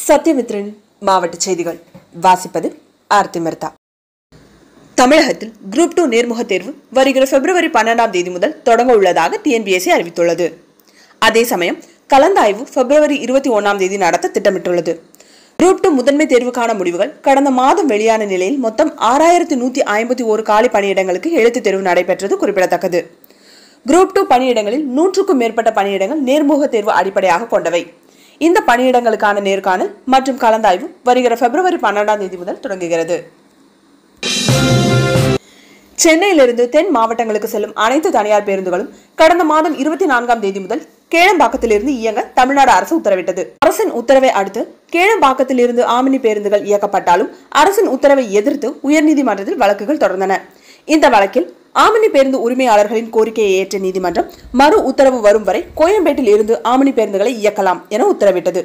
சத்யமித்ரன் மாவட்ட செய்திகள் வாசிப்பது ஆர்த்தி மெர்தா. தமிழகத்தில் குரூப் 2 நேர்முக தேர்வு வருகிற பிப்ரவரி 12ஆம் தேதி முதல் தொடங்க உள்ளதாக TNPSC அறிவித்துள்ளது. அதே சமயம் கலந்தாய்வு பிப்ரவரி 21ஆம் தேதி நடத்த திட்டமிட்டுள்ளது. குரூப் 2 முதன்மை தேர்வுக்கான முடிவுகள் கடந்த மாதம் வெளியான நிலையில் மொத்தம் 6151 காலி பணியிடங்களுக்கு எழுத்துத் தேர்வு நடைபெற்றது குறிப்பிடத்தக்கது. குரூப் 2 பணியிடங்களில் 100க்கும் மேற்பட்ட பணியிடங்கள் நேர்முக தேர்வு அடிப்படையாக கொண்டவை. இந்த பணியிடங்களுக்கான நேர்காணல் மற்றும் கலந்தாய்வு வருகிற பிப்ரவரி 12ஆம் தேதி முதல் தொடங்குகிறது. சென்னையிலிருந்து தென் மாவட்டங்களுக்கு செல்லும் அனைத்து தனியார் பேருந்துகளும் கடந்த மாதம் 24ஆம் தேதி முதல் கேளம்பாக்கத்திலிருந்து இயங்க தமிழ்நாடு அரசு உத்தரவிட்டது. அரசின் உத்தரவை அடுத்து கேளம்பாக்கத்திலிருந்து ஆமினி பேருந்துகள் இயக்கப்பட்டாலும் அரசின் உத்தரவை எதிர்த்து உயர்நீதிமன்றத்தில் வழக்குகள் தொடர்ந்தன. இந்த வழக்கில் ஆமினி பேருந்து உரிமையாளர்களின் கோரிக்கையை ஏற்ற நீதிமன்றம் மறு உத்தரவு வரும் வரை கோயம்பேட்டில் இருந்து ஆமினி பேருந்துகளை இயக்கலாம் என உத்தரவிட்டது.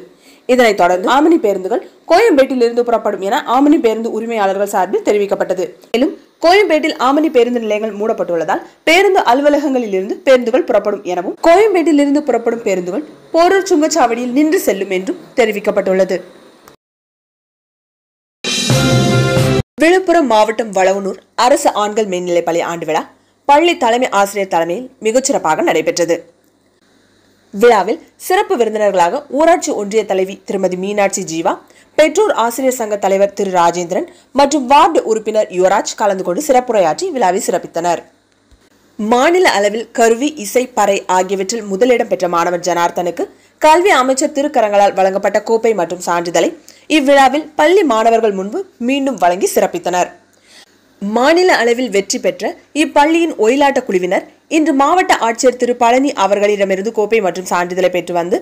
இதனைத் தொடர்ந்து ஆமினி பேருந்துகள் கோயம்பேட்டில் இருந்து புறப்படும் என ஆமினி பேருந்து உரிமையாளர்கள் சார்பில் தெரிவிக்கப்பட்டது. மேலும் கோயம்பேட்டில் ஆமினி பேருந்து நிலையங்கள் மூடப்பட்டுள்ளதால் பேருந்து அலுவலகங்களில் இருந்து பேருந்துகள் புறப்படும் எனவும் கோயம்பேட்டில் இருந்து புறப்படும் பேருந்துகள் போரூர் சுங்கச்சாவடியில் நின்று செல்லும் என்றும் தெரிவிக்கப்பட்டுள்ளது. விழுப்புரம் மாவட்டம் வளவனூர் அரசு ஆண்கள் மேல்நிலைப்பள்ளி ஆண்டு விழா பள்ளி தலைமை ஆசிரியர் தலைமையில் மிகச்சிறப்பாக நடைபெற்றது. விழாவில் சிறப்பு விருந்தினர்களாக ஊராட்சி ஒன்றிய தலைவி திருமதி மீனாட்சி ஜீவா, பெற்றோர் ஆசிரியர் சங்க தலைவர் திரு ராஜேந்திரன் மற்றும் வார்டு உறுப்பினர் யுவராஜ் கலந்து கொண்டு சிறப்புரையாற்றி விழாவை சிறப்பித்தனர். மாநில அளவில் கருவி, இசை, பறை ஆகியவற்றில் முதலிடம் பெற்ற மாணவர் ஜனார்த்தனுக்கு கல்வி அமைச்சர் திருக்கரங்களால் வழங்கப்பட்ட கோப்பை மற்றும் சான்றிதழை இவ்விழாவில் பள்ளி மாணவர்கள் முன்பு மீண்டும் வழங்கி சிறப்பித்தனர். மாநில அளவில் வெற்றி பெற்ற இப்பள்ளியின் ஒயிலாட்ட குழுவினர் இன்று மாவட்ட ஆட்சியர் திரு பழனி அவர்களிடமிருந்து கோப்பை மற்றும் சான்றிதழை பெற்று வந்து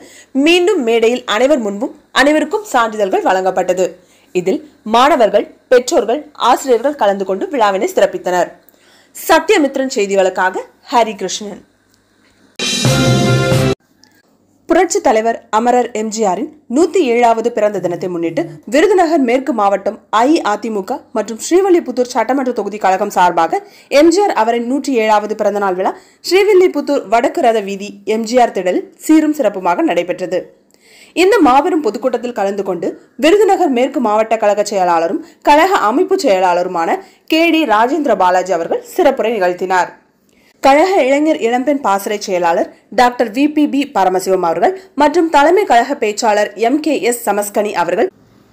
மீண்டும் மேடையில் அனைவர் முன்பும் அனைவருக்கும் சான்றிதழ்கள் வழங்கப்பட்டது. இதில் மாணவர்கள், பெற்றோர்கள், ஆசிரியர்கள் கலந்து கொண்டு விழாவினை சிறப்பித்தனர். சத்யமித்ரன் செய்திகளுக்காக ஹரி கிருஷ்ணன். புரட்சி தலைவர் அமரர் எம்ஜிஆரின் 107வது பிறந்த தினத்தை முன்னிட்டு விருதுநகர் மேற்கு மாவட்டம் அஇஅதிமுக மற்றும் ஸ்ரீவில்லிபுத்தூர் சட்டமன்ற தொகுதி கழகம் சார்பாக எம்ஜிஆர் அவரின் 107வது பிறந்தநாள் விழா ஸ்ரீவில்லிபுத்தூர் வடக்கு ரத வீதி எம்ஜிஆர் திடலில் சீரும் சிறப்புமாக நடைபெற்றது. இந்த மாபெரும் பொதுக்கூட்டத்தில் கலந்து கொண்டு விருதுநகர் மேற்கு மாவட்ட கழக செயலாளரும் கழக அமைப்பு செயலாளருமான KD ராஜேந்திர பாலாஜி அவர்கள் சிறப்புரை நிகழ்த்தினார். கழக இளைஞர் இளம்பெண் பாசறை செயலாளர் டாக்டர் VPB பரமசிவம் அவர்கள் மற்றும் தலைமை கழக பேச்சாளர் MKS சமஸ்கனி அவர்கள்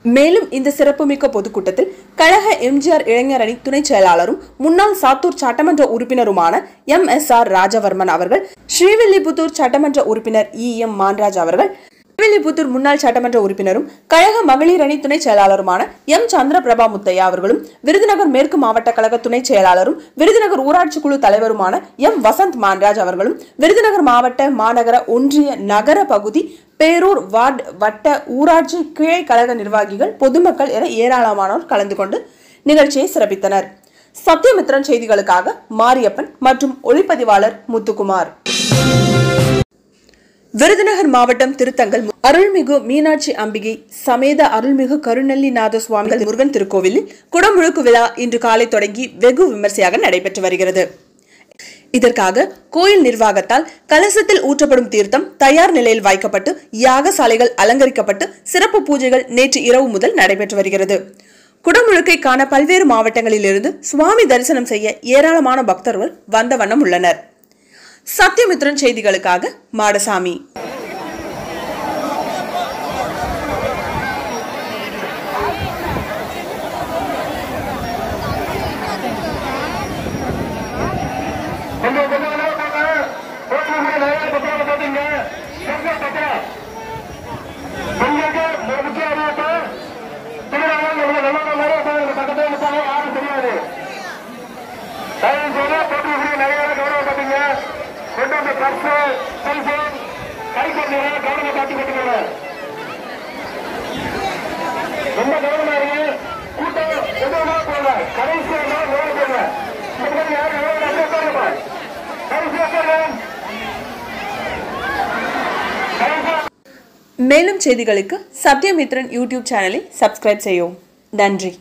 மேலும் இந்த சிறப்புமிக்க பொதுக்கூட்டத்தில் கழக எம்ஜிஆர் இளைஞர் அணி துணை செயலாளரும் முன்னாள் சாத்தூர் சட்டமன்ற உறுப்பினருமான MSR ராஜவர்மன் அவர்கள், ஸ்ரீவில்லிபுத்தூர் சட்டமன்ற உறுப்பினர் EM மான்ராஜ் அவர்கள், ஸ்ரீவில்லிபுத்தூர் முன்னாள் சட்டமன்ற உறுப்பினரும் கழக மகளிர் அணி துணை செயலாளருமான M சந்திரபிரபா முத்தையா அவர்களும், விருதுநகர் மேற்கு மாவட்ட கழக துணை செயலாளரும் விருதுநகர் ஊராட்சி குழு தலைவருமான M வசந்த் மான்ராஜ் அவர்களும், விருதுநகர் மாவட்ட, மாநகர, ஒன்றிய, நகர பகுதி, பேரூர், வார்டு, வட்ட, ஊராட்சி கிளை கழக நிர்வாகிகள், பொதுமக்கள் என ஏராளமானோர் கலந்து கொண்டு நிகழ்ச்சியை சிறப்பித்தனர். சத்யமித்ரன் செய்திகளுக்காக மாரியப்பன் மற்றும் ஒளிப்பதிவாளர் முத்துக்குமார். விருதுநகர் மாவட்டம் திருத்தங்கல் அருள்மிகு மீனாட்சி அம்பிகை சமேத அருள்மிகு கருநெல்லிநாத சுவாமிகள் முருகன் திருக்கோவிலில் குடமுழுக்கு விழா இன்று காலை தொடங்கி வெகு விமர்சையாக நடைபெற்று வருகிறது. இதற்காக கோயில் நிர்வாகத்தால் கலசத்தில் ஊற்றப்படும் தீர்த்தம் தயார் நிலையில் வைக்கப்பட்டு யாகசாலைகள் அலங்கரிக்கப்பட்டு சிறப்பு பூஜைகள் நேற்று இரவு முதல் நடைபெற்று வருகிறது. குடமுழுக்கை காண பல்வேறு மாவட்டங்களிலிருந்து சுவாமி தரிசனம் செய்ய ஏராளமான பக்தர்கள் வந்த வண்ணம் உள்ளனர். சத்யமித்ரன் செய்திகளுக்காக மாடசாமி. மேலும் செய்திகளுக்கு சத்யமித்ரன் யூடியூப் சேனலை சப்ஸ்கிரைப் செய்யவும். நன்றி.